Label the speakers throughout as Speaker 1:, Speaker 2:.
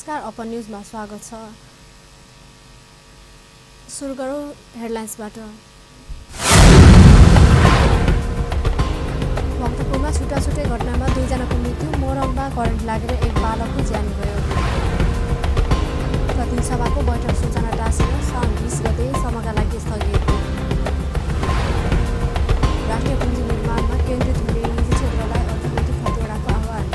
Speaker 1: नमस्कार, अपन न्यूजमा स्वागत छ। सुरु गरौँ हेडलाइन्सबाट। भक्तपुरमा छुट्टाछुट्टै घटनामा 2 जनाको मृत्यु, मोरङमा करेन्ट लागेर एक बालकको ज्यान गयो। प्रतिनिधि सभाको बैठक सूचना टाँसेर साउन 20 गतेसम्मका लागि स्थगित। राष्ट्रिय पुँजी निर्माणमा केन्द्रित हुने निजी क्षेत्रलाई अर्थनैतिक खतराको आह्वान।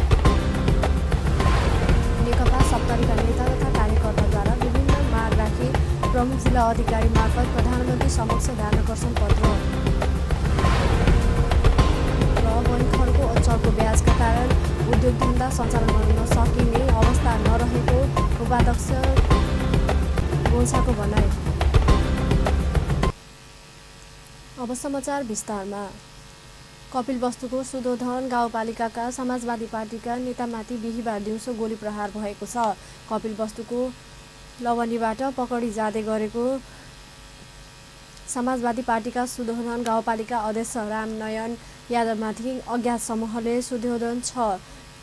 Speaker 1: नेकपा सप्तरीका नेता तथा कार्यकर्ताद्वारा विभिन्न माग राखी प्रमुख जिल्ला अधिकारी मार्फत प्रधानमन्त्री समक्ष ध्यानकर्षण पत्र। र बनिखरको अचलको ब्याजका कारण उद्योग धन्दा सञ्चालन गर्न सकिने अवस्था नरहेको उपाध्यक्ष गोल्छाको भनाइ। अब समाचार विस्तारमा। कपिलवस्तुको सुदोधन गाउँपालिकाका समाजवादी पार्टीका नेतामाथि बिहिबार दिउँसो गोली प्रहार भएको छ। कपिलवस्तुको लवनीबाट पकडी जाँदै गरेको समाजवादी पार्टीका सुदोधन गाउँपालिका अध्यक्ष रामनयन यादवमाथि अज्ञात समूहले सुदोधन 6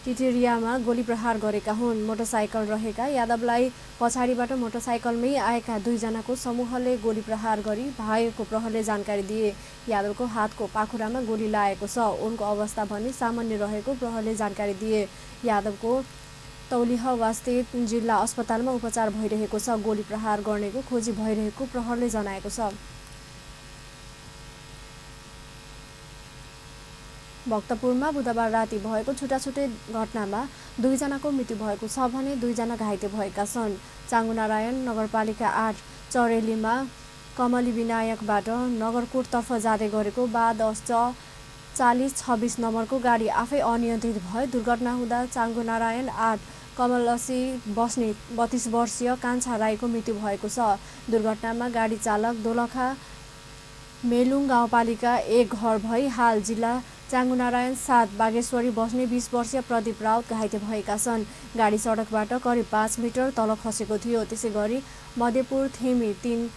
Speaker 1: टिटेरियामा गोली प्रहार गरेका हुन्। मोटरसाइकल रहेका यादवलाई पछाडिबाट मोटरसाइकलमै आएका 2 जनाको समूहले गोली प्रहार गरी भागेको प्रहरीले जानकारी दिए। यादवको हातको पाखुरामा गोली लागेको छ। उनको अवस्था भने सामान्य रहेको प्रहरीले जानकारी दिए। यादवको तौलिहवास्थित जिल्ला अस्पतालमा उपचार भइरहेको छ। गोली प्रहार गर्नेको खोजी भइरहेको प्रहरीले जनाएको छ। भक्तपुरमा बुधबार राति भएको छुट्टाछुट्टै घटनामा 2 जनाको मृत्यु भएको छ भने 2 जना घाइते भएका छन्। चाङ्गुनारायण नगरपालिका 8 चरेलीमा कमली विनायकबाट नगरकोटतर्फ जाँदै गरेको बाद 4026 नम्बरको गाडी आफै अनियन्त्रित भए दुर्घटना हुँदा चाङ्गुनारायण 8 कमलसी बस्ने 32 वर्षीय कान्छा राईको मृत्यु भएको छ। दुर्घटनामा गाडी चालक दोलखा मेलुङ गाउँपालिका 1 घर भई हाल जिल्ला चाङ्गुनारायण 7 बागेश्वरी बस्ने 20 वर्षीय प्रदीप राउत घाइते भएका छन्। गाडी सडकबाट करिब 5 मिटर तल खसेको थियो। त्यसैगरी मध्यपुर थेमी 3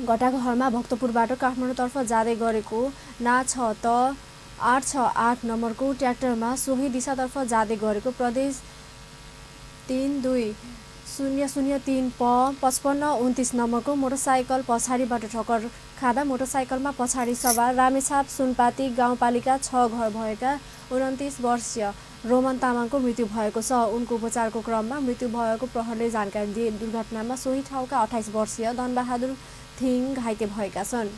Speaker 1: घटाघरमा भक्तपुरबाट काठमाडौँतर्फ जाँदै गरेको ना 6 त 868 नम्बरको ट्र्याक्टरमा सोही दिशातर्फ जाँदै गरेको प्रदेश 320003 प 5529 नम्बरको मोटरसाइकल पछाडिबाट ठक्कर खाँदा मोटरसाइकलमा पछाडि सवार रामेछाप सुनपाती गाउँपालिका 6 घर भएका 29 वर्षीय रोमन तामाङको मृत्यु भएको छ। उनको उपचारको क्रममा मृत्यु भएको प्रहरीले जानकारी दिए। दुर्घटनामा सोही ठाउँका 28 वर्षीय धनबहादुर थिङ घाइते भएका छन्।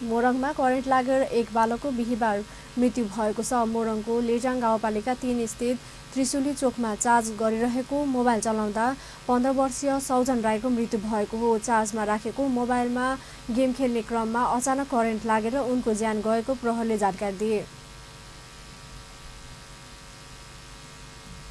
Speaker 1: मोरङमा करेन्ट लागेर एक बालकको बिहिबार मृत्यु भएको छ। मोरङको लेजाङ गाउँपालिका 3 स्थित त्रिशुली चोकमा चार्ज गरिरहेको मोबाइल चलाउँदा 15 वर्षीय सौजन राईको मृत्यु भएको हो। चार्जमा राखेको मोबाइलमा गेम खेल्ने क्रममा अचानक करेन्ट लागेर उनको ज्यान गएको प्रहरीले जानकारी दिए।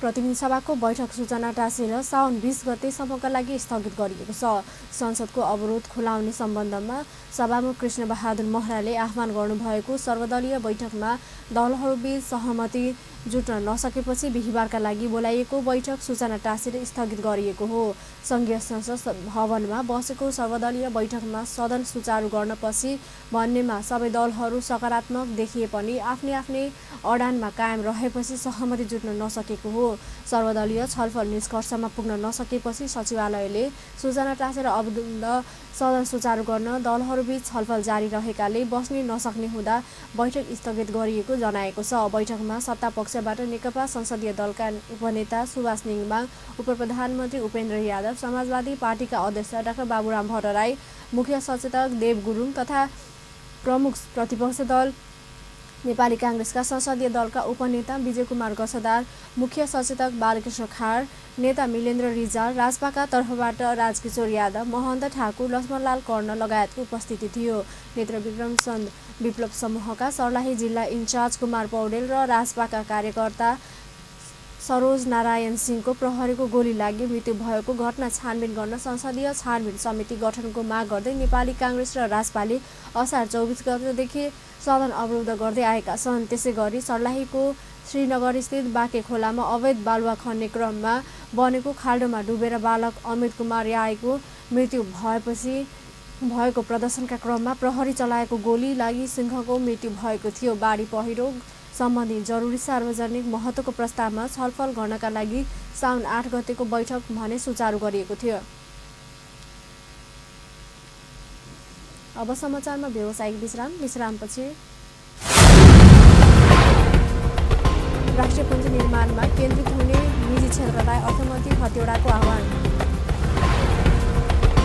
Speaker 1: प्रतिनिधि सभाको बैठक सूचना टाँसेर साउन 20 गतेसम्मका लागि स्थगित गरिएको छ। संसदको अवरोध खुलाउने सम्बन्धमा सभामुख कृष्णबहादुर महराले आह्वान गर्नुभएको सर्वदलीय बैठकमा दलहरूबीच सहमति जुट्न नसकेपछि बिहिबारका लागि बोलाइएको बैठक सूचना टाँसेर स्थगित गरिएको हो। संघीय संसद भवनमा बसेको सर्वदलीय बैठकमा सदन सुचारू गर्न पछि भन्नेमा सबै दलहरू सकारात्मक देखिए पनि आफ्नै आफ्नै अडानमा कायम रहेपछि सहमति जुट्न नसकेको हो। सर्वदलीय छलफल निष्कर्षमा पुग्न नसकेपछि सचिवालयले सूचना टाँसेर अवरुद्ध सदन सुचारू गर्न दलहरूबीच छलफल जारी रहेकाले बस्नै नसक्ने हुँदा बैठक स्थगित गरिएको जनाएको छ। बैठकमा सत्तापक्षबाट नेकपा संसदीय दलका उपनेता सुभाष निङमाङ, उपप्रधानमन्त्री उपेन्द्र यादव, समाजवादी पार्टीका अध्यक्ष डाक्टर बाबुराम भट्टराई, मुख्य सचेतक देव गुरुङ तथा प्रमुख प्रतिपक्ष दल नेपाली काङ्ग्रेसका संसदीय दलका उपनेता विजय कुमार गसदार, मुख्य सचेतक बालकृष्ण खाँड, नेता मिलेन्द्र रिजाल, राजपाका तर्फबाट राजकिशोर यादव, महन्त ठाकुर, लक्ष्मणलाल कर्ण लगायतको उपस्थिति थियो। नेत्र विक्रम चन्द विप्लव समूहका सर्लाही जिल्ला इन्चार्ज कुमार पौडेल र राजपाका कार्यकर्ता सरोज नारायण सिंहको प्रहरीको गोली लागि मृत्यु भएको घटना छानबिन गर्न संसदीय छानबिन समिति गठनको माग गर्दै नेपाली काङ्ग्रेस र राजपाले असार 24 गतेदेखि सदन अवरुद्ध गर्दै आएका छन्। त्यसैगरी सर्लाहीको श्रीनगरस्थित बाँके खोलामा अवैध बालुवा खन्ने क्रममा बनेको खाल्डोमा डुबेर बालक अमित कुमार याईको मृत्यु भएपछि भएको प्रदर्शनका क्रममा प्रहरी चलाएको गोली लागि सिंहको मृत्यु भएको थियो। बाढी पहिरो सम्बन्धी जरुरी सार्वजनिक महत्त्वको प्रस्तावमा छलफल गर्नका लागि साउन 8 गतेको बैठक भने सुचारू गरिएको थियो। अब समाचारमा व्यावसायिक विश्रामपछि राष्ट्रिय पुँजी निर्माणमा केन्द्रित हुने निजी क्षेत्रलाई अर्थमन्त्री खतिवडाको आह्वान।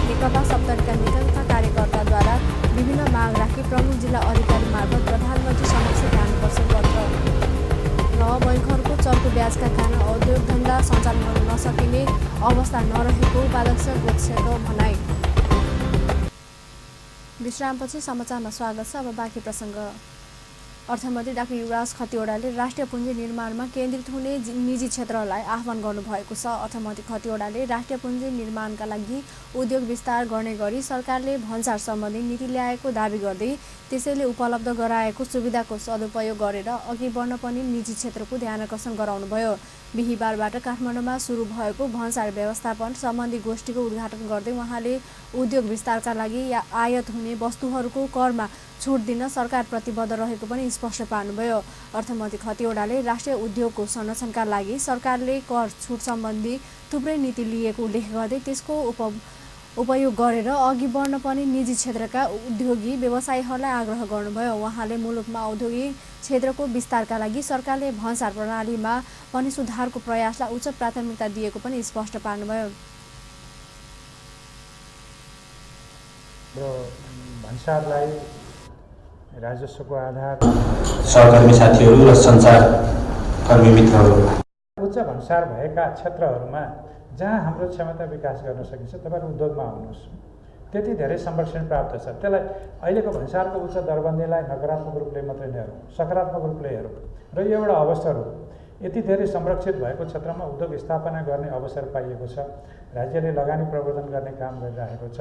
Speaker 1: नेकपा सप्तरीका नेता तथा कार्यकर्ताद्वारा विभिन्न माग राखी प्रमुख जिल्ला अधिकारी मार्फत प्रधानमन्त्री समक्ष ल्याउनुपर्छ पत्र। र बैङ्कहरूको चल्दो ब्याजका कारण औद्योगिक धन्दा सञ्चालन गर्न नसकिने अवस्था नरहेको उपाध्यक्ष गोत्सेको भनाइ। विश्रामपछि समाचारमा स्वागत छ। अब बाँकी प्रसङ्ग। अर्थमन्त्री डाक्टर युवराज खतिवडाले राष्ट्रिय पुँजी निर्माणमा केन्द्रित हुने निजी क्षेत्रलाई आह्वान गर्नुभएको छ। अर्थमन्त्री खतिवडाले राष्ट्रिय पुँजी निर्माणका लागि उद्योग विस्तार गर्ने गरी सरकारले भन्सार सम्बन्धी नीति ल्याएको दाबी गर्दै त्यसैले उपलब्ध गराएको सुविधाको सदुपयोग गरेर अघि बढ्न पनि निजी क्षेत्रको ध्यानाकर्षण गराउनुभयो। बिहिबारबाट काठमाडौँमा सुरु भएको भन्सार व्यवस्थापन सम्बन्धी गोष्ठीको उद्घाटन गर्दै उहाँले उद्योग विस्तारका लागि आयात हुने वस्तुहरूको करमा छुट दिन सरकार प्रतिबद्ध रहेको पनि स्पष्ट पार्नुभयो। अर्थमन्त्री खतिवडाले राष्ट्रिय उद्योगको संरक्षणका लागि सरकारले कर छुट सम्बन्धी थुप्रै नीति लिएको उल्लेख गर्दै त्यसको उपयोग गरेर अघि बढ्न पनि निजी क्षेत्रका उद्योगी व्यवसायीहरूलाई आग्रह गर्नुभयो। उहाँले मुलुकमा औद्योगिक क्षेत्रको विस्तारका लागि सरकारले भन्सार प्रणालीमा पनि सुधारको प्रयासलाई उच्च प्राथमिकता दिएको पनि स्पष्ट पार्नुभयो।
Speaker 2: भन्सारलाई राजस्वको आधार
Speaker 3: सहकर्मी साथीहरू र सञ्चारकर्मी मित्रहरू,
Speaker 2: उच्च भन्सार भएका क्षेत्रहरूमा जहाँ हाम्रो क्षमता विकास गर्न सकिन्छ तपाईहरु उद्योगमा आउनुहोस्। त्यति धेरै संरक्षण प्राप्त छ। त्यसलाई अहिलेको भन्सारको उच्च दरबन्दीलाई नकारात्मक रूपले मात्रै नहेरौँ, सकारात्मक रूपले हेरौँ र यो एउटा अवसर हो। यति धेरै संरक्षित भएको क्षेत्रमा उद्योग स्थापना गर्ने अवसर पाइएको छ। राज्यले लगानी प्रवर्धन गर्ने काम गरिरहेको छ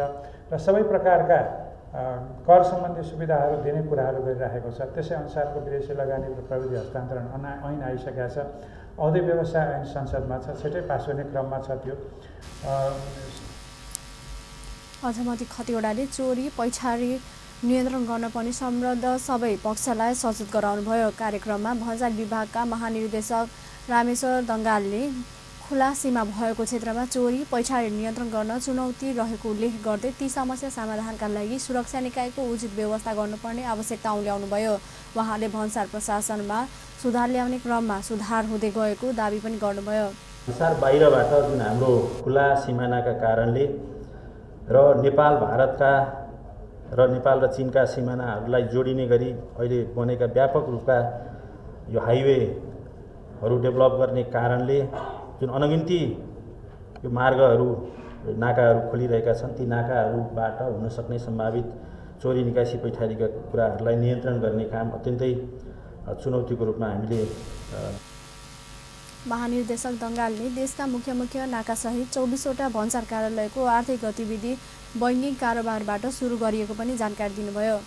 Speaker 2: र सबै प्रकारका कर सम्बन्धी सुविधाहरू दिने कुराहरू गरिरहेको छ। त्यसै अनुसारको विदेशी लगानी र प्रविधि हस्तान्तरण ऐन आइसकेको छ। औद्योगिक व्यवसाय ऐन संसदमा छ, छिटै पास हुने क्रममा छ। त्यो
Speaker 1: अर्थमन्त्री खतिवडाले चोरी पैठारी नियन्त्रण गर्न पनि सम्बद्ध सबै पक्षलाई सचेत गराउनुभयो। कार्यक्रममा भन्सार विभागका महानिर्देशक रामेश्वर दङ्गालले खुला सीमा भएको क्षेत्रमा चोरी पैठारी नियन्त्रण गर्न चुनौती रहेको उल्लेख गर्दै ती समस्या समाधानका लागि सुरक्षा निकायको उचित व्यवस्था गर्नुपर्ने आवश्यकता ल्याउनुभयो। उहाँले भन्सार प्रशासनमा सुधार ल्याउने क्रममा सुधार हुँदै गएको दाबी पनि गर्नुभयो।
Speaker 4: भन्सार बाहिरबाट जुन हाम्रो खुला सिमानाका कारणले र नेपाल भारतका र नेपाल र चीनका सिमानाहरूलाई जोडिने गरी अहिले बनेका व्यापक रूपका यो हाइवेहरू डेभलप गर्ने कारणले जुन अनगिन्ती यो मार्गहरू नाकाहरू खोलिरहेका छन्, ती नाकाहरूबाट हुन सक्ने सम्भावित चोरी निकासी पैठारीका कुराहरूलाई नियन्त्रण गर्ने काम अत्यन्तै चुनौतीको रूपमा हामीले
Speaker 1: महानिर्देशक दङ्गालले देशका मुख्य मुख्य नाकासहित 24वटा भन्सार कार्यालयको आर्थिक गतिविधि बैंकिङ कारोबारबाट सुरु गरिएको पनि जानकारी दिनुभयो।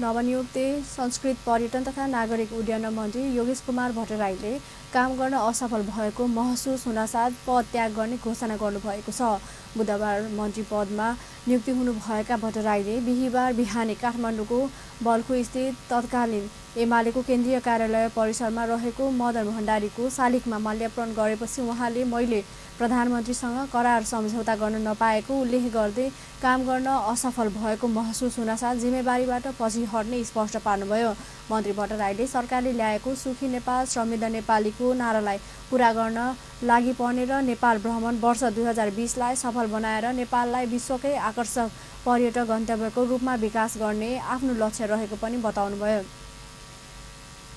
Speaker 1: नवनियुक्त संस्कृत पर्यटन तथा नागरिक उड्डयन मन्त्री योगेश कुमार भट्टराईले काम गर्न असफल भएको महसुस हुनासाथ पद त्याग गर्ने घोषणा गर्नुभएको छ। बुधबार मन्त्री पदमा नियुक्ति हुनुभएका भट्टराईले बिहिबार बिहानै काठमाडौँको बल्खु स्थित तत्कालीन एमालेको केन्द्रीय कार्यालय परिसरमा रहेको मदन भण्डारीको शालिगमा माल्यार्पण गरेपछि उहाँले मैले प्रधानमन्त्रीसँग करार सम्झौता गर्न नपाएको उल्लेख गर्दै काम गर्न असफल भएको महसुस हुनासाथ जिम्मेवारीबाट पछि हट्ने स्पष्ट पार्नुभयो। मन्त्री भट्टराईले सरकारले ल्याएको सुखी नेपाल समृद्ध नेपालीको नारालाई पूरा गर्न लागि पर्ने र नेपाल भ्रमण वर्ष 2020लाई सफल बनाएर नेपाललाई विश्वकै आकर्षक पर्यटक गन्तव्यको रूपमा विकास गर्ने आफ्नो लक्ष्य रहेको पनि बताउनुभयो।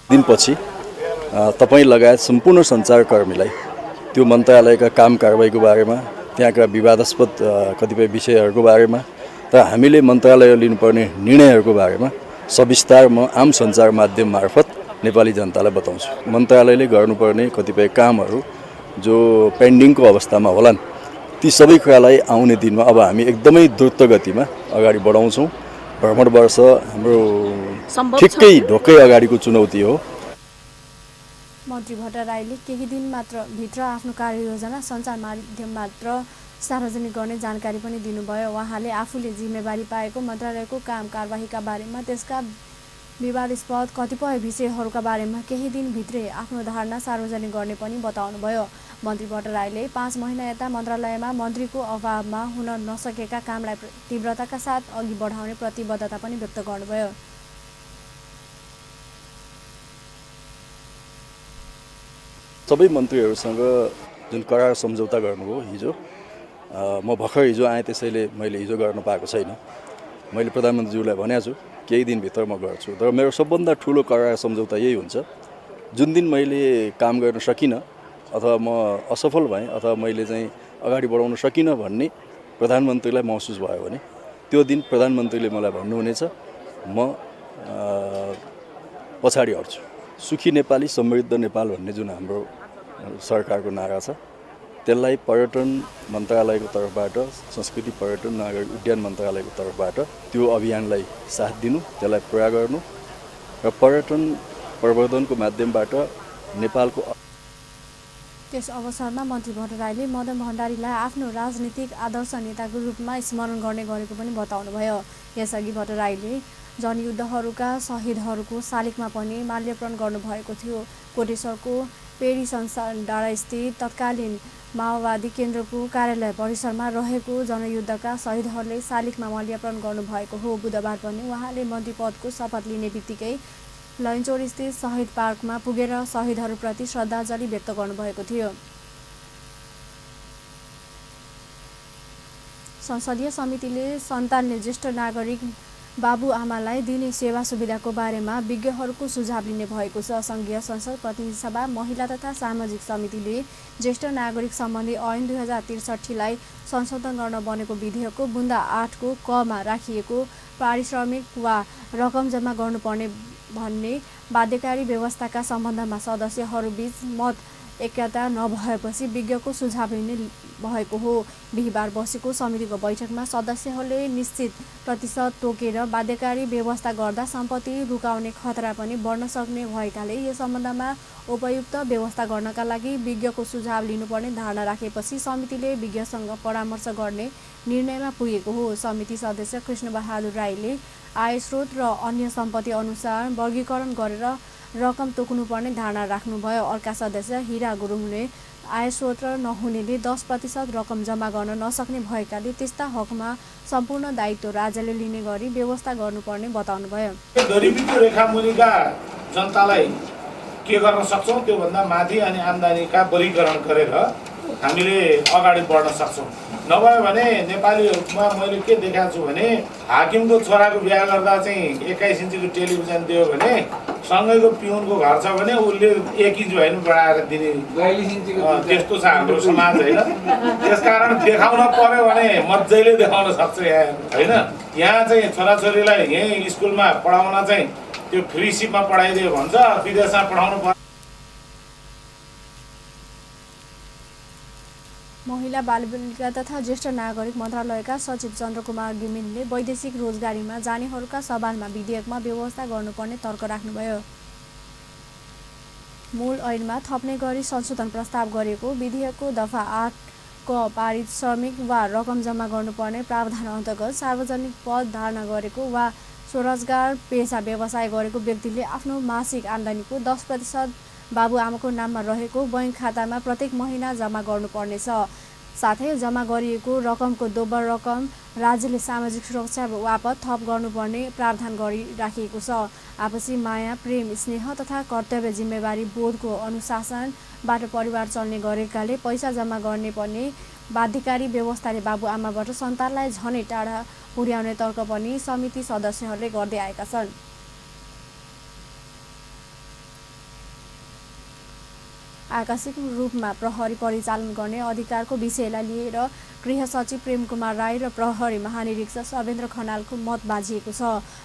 Speaker 5: दिनपछि तपाईँ लगायत सम्पूर्ण सञ्चारकर्मीलाई त्यो मन्त्रालयका काम कारबाहीको बारेमा, त्यहाँका विवादास्पद कतिपय विषयहरूको बारेमा र हामीले मन्त्रालय लिनुपर्ने निर्णयहरूको बारेमा सविस्तार म आम सञ्चार माध्यम मार्फत नेपाली जनतालाई बताउँछु। मन्त्रालयले गर्नुपर्ने कतिपय कामहरू जो पेन्डिङको अवस्थामा होलान्, ती सबै कुरालाई आउने दिनमा अब हामी एकदमै द्रुत गतिमा अगाडि बढाउँछौँ। भ्रमण वर्ष हाम्रो ठिक्कै ढोकै अगाडिको चुनौती हो।
Speaker 1: मन्त्री भट्टराईले केही दिन मात्र भित्र आफ्नो कार्ययोजना सञ्चार माध्यम मात्र सार्वजनिक गर्ने जानकारी पनि दिनुभयो। उहाँले आफूले जिम्मेवारी पाएको मन्त्रालयको काम कारबाहीका बारेमा त्यसका विवादास्पद कतिपय विषयहरूका बारेमा केही दिनभित्रै आफ्नो धारणा सार्वजनिक गर्ने पनि बताउनुभयो। मन्त्री भट्टराईले 5 महिना यता मन्त्रालयमा मन्त्रीको अभावमा हुन नसकेका कामलाई तीव्रताका साथ अघि बढाउने प्रतिबद्धता पनि व्यक्त गर्नुभयो।
Speaker 5: सबै मन्त्रीहरूसँग जुन करार सम्झौता गर्नुभयो हिजो, म भर्खर हिजो आएँ, त्यसैले मैले हिजो गर्न पाएको छैन। मैले प्रधानमन्त्रीज्यूलाई भनेको छु केही दिनभित्र म गर्छु, तर मेरो सबभन्दा ठुलो करार सम्झौता यही हुन्छ, जुन दिन मैले काम गर्न सकिनँ अथवा म असफल भएँ अथवा मैले चाहिँ अगाडि बढाउन सकिनँ भन्ने प्रधानमन्त्रीलाई महसुस भयो भने त्यो दिन प्रधानमन्त्रीले मलाई भन्नुहुनेछ म पछाडि हट्छु। सुखी नेपाली समृद्ध नेपाल भन्ने जुन हाम्रो सरकारको नारा छ, त्यसलाई पर्यटन मन्त्रालयको तर्फबाट, संस्कृति पर्यटन नागरिक उड्डयन मन्त्रालयको तर्फबाट त्यो अभियानलाई साथ दिनु, त्यसलाई पुरा गर्नु र पर्यटन प्रवर्धनको माध्यमबाट नेपालको।
Speaker 1: त्यस अवसरमा मन्त्री भट्टराईले मदन भण्डारीलाई आफ्नो राजनीतिक आदर्श नेताको रूपमा स्मरण गर्ने गरेको पनि बताउनुभयो। यसअघि भट्टराईले जनयुद्धहरूका शहीदहरूको शालिगमा पनि माल्यार्पण गर्नुभएको थियो। कोटेश्वरको पेरी संसार डाँडास्थित तत्कालीन माओवादी केन्द्रको कार्यालय परिसरमा रहेको जनयुद्धका शहीदहरूले शालिगमा माल्यार्पण गर्नुभएको हो। बुधबार पनि उहाँले मन्त्री पदको शपथ लिने बित्तिकै लैनचौरस्थित शहीद पार्कमा पुगेर शहीदहरूप्रति श्रद्धाञ्जली व्यक्त गर्नुभएको थियो। संसदीय समितिले सन्तानले ज्येष्ठ नागरिक बाबुआमालाई दिने सेवा सुविधाको बारेमा विज्ञहरूको सुझाव लिने भएको छ। सङ्घीय संसद प्रतिनिधि सभा महिला तथा सामाजिक समितिले ज्येष्ठ नागरिक सम्बन्धी ऐन 2063लाई संशोधन गर्न बनेको विधेयकको बुन्दा 8 को कमा राखिएको पारिश्रमिक वा रकम जम्मा गर्नुपर्ने भन्ने बाध्यकारी व्यवस्थाका सम्बन्धमा सदस्यहरूबीच मत एकता नभएपछि विज्ञको सुझाव लिने भएको हो। बिहिबार बसेको समितिको बैठकमा सदस्यहरूले निश्चित प्रतिशत तोकेर बाध्यकारी व्यवस्था गर्दा सम्पत्ति रुकाउने खतरा पनि बढ्न सक्ने भएकाले यस सम्बन्धमा उपयुक्त व्यवस्था गर्नका लागि विज्ञको सुझाव लिनुपर्ने धारणा राखेपछि समितिले विज्ञसँग परामर्श गर्ने निर्णयमा पुगेको हो। समिति सदस्य कृष्णबहादुर राईले आय स्रोत र अन्य सम्पत्ति अनुसार वर्गीकरण गरेर रकम तोक्नुपर्ने धारणा राख्नुभयो। अर्का सदस्य हिरा गुरुङले आय स्रोत नहुनेले 10% रकम जम्मा गर्न नसक्ने भएकाले त्यस्ता हकमा सम्पूर्ण दायित्व राज्यले लिने गरी व्यवस्था गर्नुपर्ने बताउनुभयो।
Speaker 6: गरिबीको रेखा मुनिका जनतालाई के गर्न सक्छौँ त्योभन्दा माथि अनि आम्दानीका वर्गीकरण गरेर हामीले अगाडि बढ्न सक्छौँ। नभए भने नेपालीहरूमा मैले के देखाएको छु भने हाकिमको छोराको बिहा गर्दा चाहिँ 21 इन्चीको टेलिभिजन दियो भने सँगैको पिउनको घर छ भने उसले 1 इन्च भए पनि बढाएर दिने त्यस्तो छ हाम्रो समाज होइन। त्यसकारण देखाउन पर्यो भने मजाले देखाउन सक्छ यहाँ होइन। यहाँ चाहिँ छोराछोरीलाई यहीँ स्कुलमा पढाउन चाहिँ त्यो फ्री सिपमा पढाइदियो भन्छ, विदेशमा पढाउनु पर्छ।
Speaker 1: महिला बालबालिका तथा ज्येष्ठ नागरिक मन्त्रालयका सचिव चन्द्रकुमार गिमिनले वैदेशिक रोजगारीमा जानेहरूका सवालमा विधेयकमा व्यवस्था गर्नुपर्ने तर्क राख्नुभयो। मूल ऐनमा थप्ने गरी संशोधन प्रस्ताव गरेको विधेयकको दफा 8 क पारिश्रमिक वा रकम जम्मा गर्नुपर्ने प्रावधान अन्तर्गत सार्वजनिक पद धारण गरेको वा स्वरोजगार पेसा व्यवसाय गरेको व्यक्तिले आफ्नो मासिक आम्दानीको 10% बाबुआमाको नाममा रहेको बैंक खातामा प्रत्येक महिना जम्मा गर्नुपर्नेछ। साथै जम्मा गरिएको रकमको दोब्बर रकम राज्यले सामाजिक सुरक्षा बापत थप गर्नुपर्ने प्रावधान गरिराखिएको छ। आपसी माया, प्रेम, स्नेह तथा कर्तव्य जिम्मेवारी बोधको अनुशासनबाट परिवार चल्ने गरेकाले पैसा जम्मा गर्ने पर्ने बाध्यकारी व्यवस्थाले बाबुआमाबाट सन्तानलाई झनै टाढा पुर्याउने तर्क पनि समिति सदस्यहरूले गर्दै आएका छन्। आकस्मिक रूपमा प्रहरी परिचालन गर्ने अधिकारको विषयलाई लिएर गृह सचिव प्रेम कुमार राई र प्रहरी महानिरीक्षक सवेन्द्र खनालको मत बाँझिएको छ।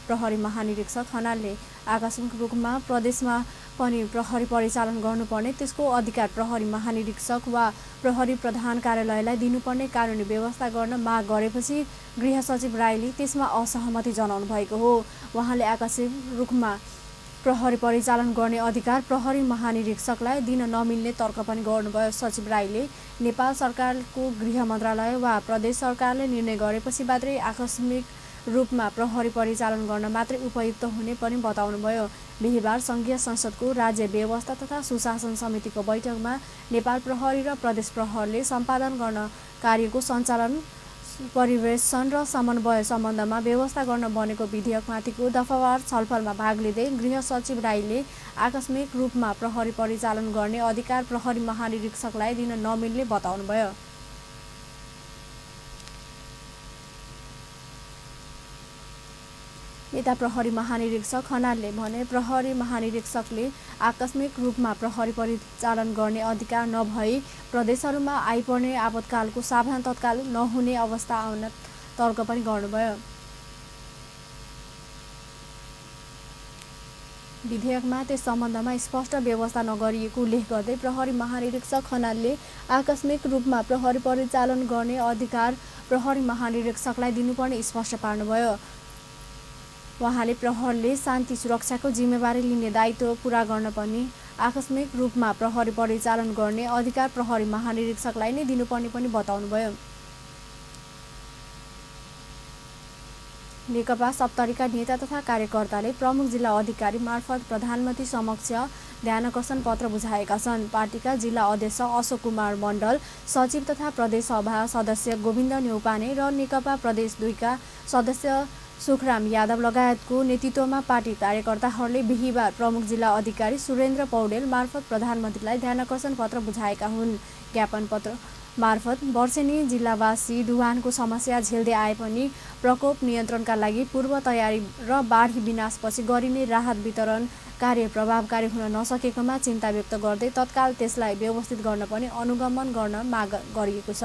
Speaker 1: प्रहरी महानिरीक्षक खनालले आकस्मिक रूपमा प्रदेशमा पनि प्रहरी परिचालन गर्नुपर्ने, त्यसको अधिकार प्रहरी महानिरीक्षक वा प्रहरी प्रधान कार्यालयलाई दिनुपर्ने कानुनी व्यवस्था गर्न माग गरेपछि गृह सचिव राईले त्यसमा असहमति जनाउनु भएको हो। उहाँले आकस्मिक रूपमा प्रहरी परिचालन गर्ने अधिकार प्रहरी महानिरीक्षकलाई दिन नमिल्ने तर्क पनि गर्नुभयो। सचिव राईले नेपाल सरकारको गृह मन्त्रालय वा प्रदेश सरकारले निर्णय गरेपछि मात्रै आकस्मिक रूपमा प्रहरी परिचालन गर्न मात्रै उपयुक्त हुने पनि बताउनुभयो। बिहिबार सङ्घीय संसदको राज्य व्यवस्था तथा सुशासन समितिको बैठकमा नेपाल प्रहरी र प्रदेश प्रहरीले सम्पादन गर्न कार्यको सञ्चालन, परिवेशन र समन्वय सम्बन्धमा व्यवस्था गर्न बनेको विधेयकमाथिको दफावार छलफलमा भाग लिँदै गृह सचिव राईले आकस्मिक रूपमा प्रहरी परिचालन गर्ने अधिकार प्रहरी महानिरीक्षकलाई दिन नमिल्ने बताउनुभयो। यता प्रहरी महानिरीक्षक खनालले भने प्रहरी महानिरीक्षकले आकस्मिक रूपमा प्रहरी परिचालन गर्ने अधिकार नभई प्रदेशहरूमा आइपर्ने आपतकालको सावधान तत्काल नहुने अवस्था आउन तर्क पनि गर्नुभयो। विधेयकमा त्यस सम्बन्धमा स्पष्ट व्यवस्था नगरिएको उल्लेख गर्दै प्रहरी महानिरीक्षक खनालले आकस्मिक रूपमा प्रहरी परिचालन गर्ने अधिकार प्रहरी महानिरीक्षकलाई दिनुपर्ने स्पष्ट पार्नुभयो। उहाँले प्रहरीले शान्ति सुरक्षाको जिम्मेवारी लिने दायित्व पूरा गर्न पनि आकस्मिक रूपमा प्रहरी परिचालन गर्ने अधिकार प्रहरी महानिरीक्षकलाई नै दिनुपर्ने पनि बताउनुभयो। नेकपा सप्तरीका नेता तथा कार्यकर्ताले प्रमुख जिल्ला अधिकारी मार्फत प्रधानमन्त्री समक्ष ध्यानाकर्षण पत्र बुझाएका छन्। पार्टीका जिल्ला अध्यक्ष अशोक कुमार मण्डल, सचिव तथा प्रदेश सभा सदस्य गोविन्द न्यौपाने र नेकपा प्रदेश 2 का सदस्य सुखराम यादव लगायतको नेतृत्वमा पार्टी कार्यकर्ताहरूले बिहिबार प्रमुख जिल्ला अधिकारी सुरेन्द्र पौडेल मार्फत प्रधानमन्त्रीलाई ध्यानाकर्षण पत्र बुझाएका हुन्। ज्ञापन पत्र मार्फत वर्षेनी जिल्लावासी डुबानको समस्या झेल्दै आए पनि प्रकोप नियन्त्रणका लागि पूर्व तयारी र बाढी विनाशपछि गरिने राहत वितरण कार्य प्रभावकारी हुन नसकेकोमा चिन्ता व्यक्त गर्दै तत्काल त्यसलाई व्यवस्थित गर्न पनि अनुगमन गर्न माग गरिएको छ।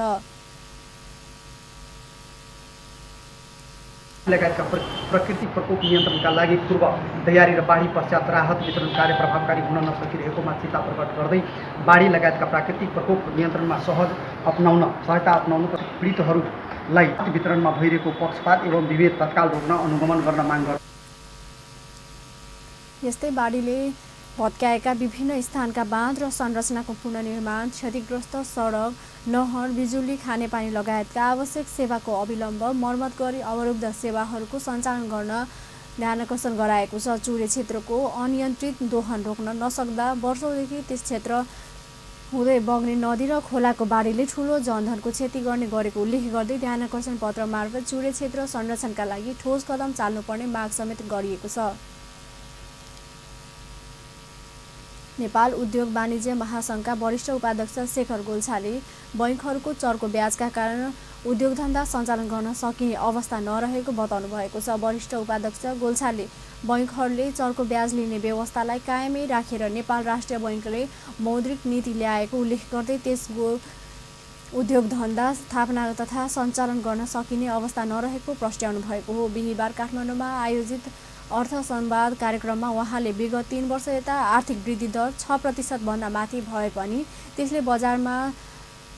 Speaker 7: लगायतका प्राकृतिक प्रकोप नियन्त्रणका लागि पूर्व तयारी र बाढी पश्चात राहत वितरण कार्य प्रभावकारी हुन नसकिरहेकोमा चिन्ता प्रकट गर्दै बाढी लगायतका प्राकृतिक प्रकोप नियन्त्रणमा सहायता अपनाउन पीडितहरूलाई वितरणमा भइरहेको पक्षपात एवं विभेद तत्काल रोक्न अनुगमन गर्न माग गर्छ।
Speaker 1: यस्तै बाढीले भत्काएका विभिन्न स्थानका बाँध र संरचनाको पुनर्निर्माण, क्षतिग्रस्त सडक, नहर, बिजुली, खानेपानी लगायतका आवश्यक सेवाको अविलम्ब मर्मत गरी अवरुद्ध सेवाहरूको सञ्चालन गर्न ध्यानाकर्षण गराएको छ। चुरे क्षेत्रको अनियन्त्रित दोहन रोक्न नसक्दा वर्षौँदेखि त्यस क्षेत्र हुँदै बग्ने नदी र खोलाको बाढीले ठूलो जनधनको क्षति गर्ने गरेको उल्लेख गर्दै ध्यानाकर्षण पत्र मार्फत चुरे क्षेत्र संरक्षणका लागि ठोस कदम चाल्नुपर्ने माग समेत गरिएको छ। नेपाल उद्योग वाणिज्य महासङ्घका वरिष्ठ उपाध्यक्ष शेखर गोल्छाले बैङ्कहरूको चर्को ब्याजका कारण उद्योगधन्दा सञ्चालन गर्न सकिने अवस्था नरहेको बताउनु भएको छ। वरिष्ठ उपाध्यक्ष गोल्छाले बैङ्कहरूले चर्को ब्याज लिने व्यवस्थालाई कायमै राखेर नेपाल राष्ट्रिय बैङ्कले मौद्रिक नीति ल्याएको उल्लेख गर्दै त्यसको उद्योगधन्दा स्थापना तथा सञ्चालन गर्न सकिने अवस्था नरहेको प्रस्ट्याउनु भएको हो। बिहिबार काठमाडौँमा आयोजित अर्थ संवाद कार्यक्रममा उहाँले विगत 3 वर्ष यता आर्थिक वृद्धि दर 6% भन्दा माथि भए पनि त्यसले बजारमा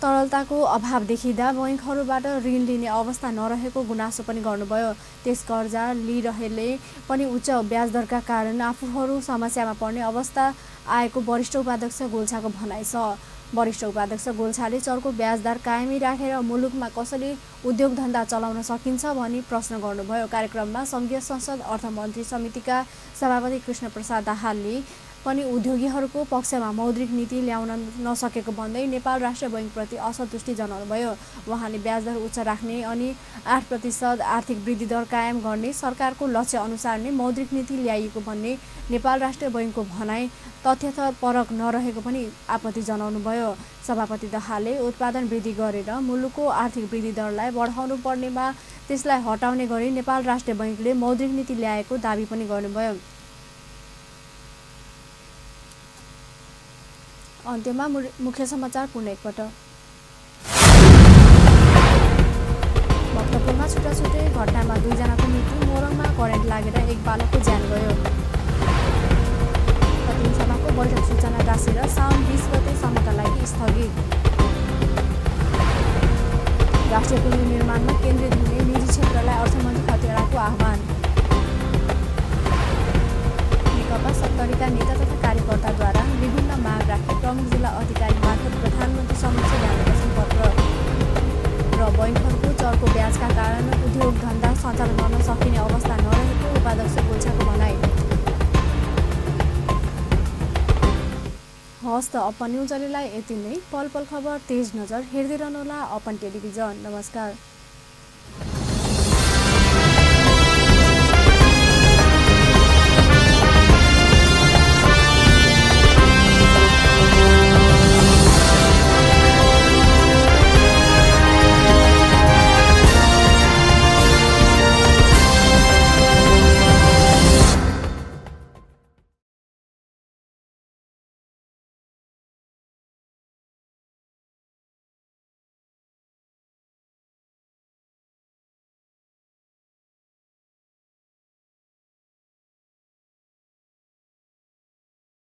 Speaker 1: तरलताको अभाव देखिँदा बैङ्कहरूबाट ऋण लिने अवस्था नरहेको गुनासो पनि गर्नुभयो। त्यस कर्जा लिइरहेले पनि उच्च ब्याज दरका कारण आफूहरू समस्यामा पर्ने अवस्था आएको वरिष्ठ उपाध्यक्ष गोल्छाको भनाइ छ। वरिष्ठ उपाध्यक्ष गोल्छाले चर्को ब्याज दर कायमै राखेर मुलुकमा कसरी उद्योगधन्दा चलाउन सकिन्छ भनी प्रश्न गर्नुभयो। कार्यक्रममा सङ्घीय संसद अर्थमन्त्री समितिका सभापति कृष्ण प्रसाद दाहालले पनि उद्योगीहरूको पक्षमा मौद्रिक नीति ल्याउन नसकेको भन्दै नेपाल राष्ट्रिय बैङ्कप्रति असन्तुष्टि जनाउनुभयो। उहाँले ब्याज दर उच्च राख्ने अनि 8% आर्थिक वृद्धि दर कायम गर्ने सरकारको लक्ष्य अनुसार नै मौद्रिक नीति ल्याइएको भन्ने नेपाल राष्ट्रिय बैङ्कको भनाइ तथ्यपरक नरहेको पनि आपत्ति जनाउनुभयो। सभापति दाहालले उत्पादन वृद्धि गरेर मुलुकको आर्थिक वृद्धि दरलाई बढाउनु पर्नेमा त्यसलाई हटाउने गरी नेपाल राष्ट्रिय बैङ्कले मौद्रिक नीति ल्याएको दाबी पनि गर्नुभयो। अन्त्यमा मुख्य समाचार पुनः एकपटक। भक्तपुरमा छुट्टाछुट्टै घटनामा 2 जनाको मृत्यु, मोरङमा करेन्ट लागेर एक बालकको ज्यान गयो। प्रतिनिधि सभाको बैठक सूचना टाँसेर साउन 20 गतेसम्मका लागि स्थगित। राष्ट्रिय पुल निर्माणमा केन्द्रित हुने निजी क्षेत्रलाई अर्थमन्त्री खतिवड़ाको आह्वान। नेकपा सप्तरीका नेता तथा कार्यकर्ताद्वारा विभिन्न माग राखी प्रमुख जिल्ला अधिकारी मार्फत प्रधानमन्त्री समक्ष ध्यानाकर्षण पत्र र बैङ्कहरूको चर्को ब्याजका कारण उद्योग धन्दा सञ्चालन गर्न सकिने अवस्था नरहेको उपाध्यक्ष गोल्छाको भनाइ। हस्त अपन न्युज अहिलेलाई यति नै। पल पल खबर तेज नजर हेर्दै रहनुहोला अपन टेलिभिजन। नमस्कार।